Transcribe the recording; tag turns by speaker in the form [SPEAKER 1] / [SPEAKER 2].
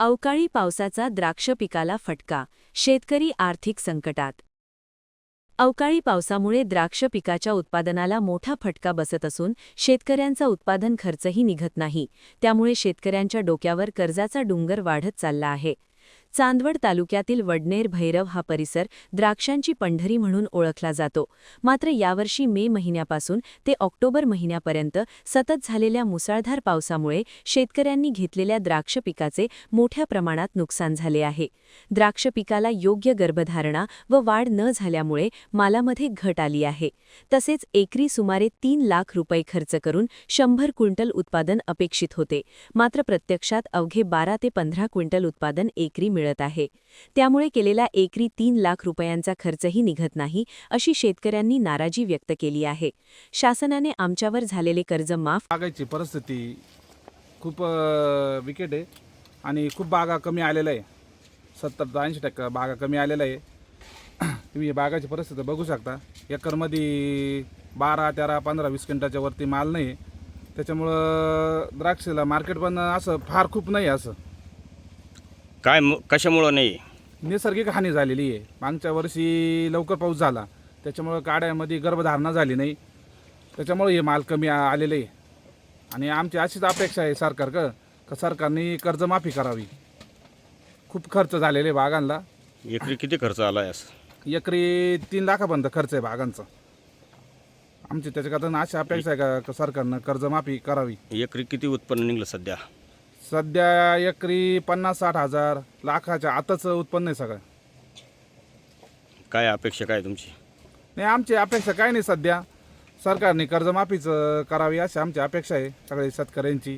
[SPEAKER 1] अवकाळी पावसाचा द्राक्ष पिकाला फटका, शेतकरी आर्थिक संकटात. अवकाळी पावसामुळे द्राक्ष पिकाच्या उत्पादनाला मोठा फटका बसत असून शेतकऱ्यांचा उत्पादन खर्चही निघत नाही. त्यामुळे शेतकऱ्यांच्या डोक्यावर कर्जाचा डोंगर वाढत चालला आहे. चांदवड तालुक्यातील वडनेर भैरव हा परिसर द्राक्षांची पंढरी म्हणून ओळखला जातो. मात्र यावर्षी मे महिन्यापासून ते ऑक्टोबर महिन्यापर्यंत सतत झालेल्या मुसळधार पावसामुळे शेतकऱ्यांनी घेतलेल्या द्राक्ष पिकाचे मोठ्या प्रमाणात नुकसान झाले आहे. द्राक्ष पिकाला योग्य गर्भधारणा व वाढ न झाल्यामुळे मालामध्ये घट आली आहे. तसेच एकरी सुमारे 3 लाख रुपये खर्च करून 100 क्विंटल उत्पादन अपेक्षित होते. मात्र प्रत्यक्षात अवघे 12 ते 15 क्विंटल उत्पादन एकरी मिळत आहे. त्यामुळे केलेला एकरी 3 लाख रुपयांचा खर्चही निघत नाही, अशी शेतकऱ्यांनी नाराजी व्यक्त केली आहे. शासनाने आमच्यावर झालेले कर्ज माफ.
[SPEAKER 2] बागाची परिस्थिती खूप विकेट आहे आणि खूप बागा कमी आलेला आहे. 70-80% बागा कमी आलेला आहे. तुम्ही बागाची परिस्थिती बघू शकता. एकरमध्ये 12, 13, 15, 20 क्विंटलच्या वरती माल नाही. त्याच्यामुळं द्राक्षाला मार्केट पण असं फार खूप नाही. असं
[SPEAKER 3] काय कशामुळं नाही?
[SPEAKER 2] नैसर्गिक हानी झालेली आहे. मागच्या वर्षी लवकर पाऊस झाला, त्याच्यामुळं काड्यामध्ये गर्भधारणा झाली नाही. त्याच्यामुळे हे माल कमी आलेले आहे. आणि आमची अशीच अपेक्षा आहे का सरकारने कर्जमाफी करावी. खूप खर्च झालेले आहे बागांना.
[SPEAKER 3] एकरी किती खर्च आला आहे असं?
[SPEAKER 2] एकरी 3 लाखापर्यंत खर्च आहे बागांचा. आमची त्याच्याकरता अशी अपेक्षा आहे का सरकारनं कर्जमाफी करावी.
[SPEAKER 3] एकरी किती उत्पन्न निघलं सध्या?
[SPEAKER 2] सध्या एकरी 50-60 हजार लाखाच्या आताच उत्पन्न आहे सगळं.
[SPEAKER 3] काय अपेक्षा काय तुमची?
[SPEAKER 2] नाही, आमची अपेक्षा काय नाही. सध्या सरकारने कर्जमाफीच करावी अशी आमची अपेक्षा आहे सगळ्या शेतकऱ्यांची.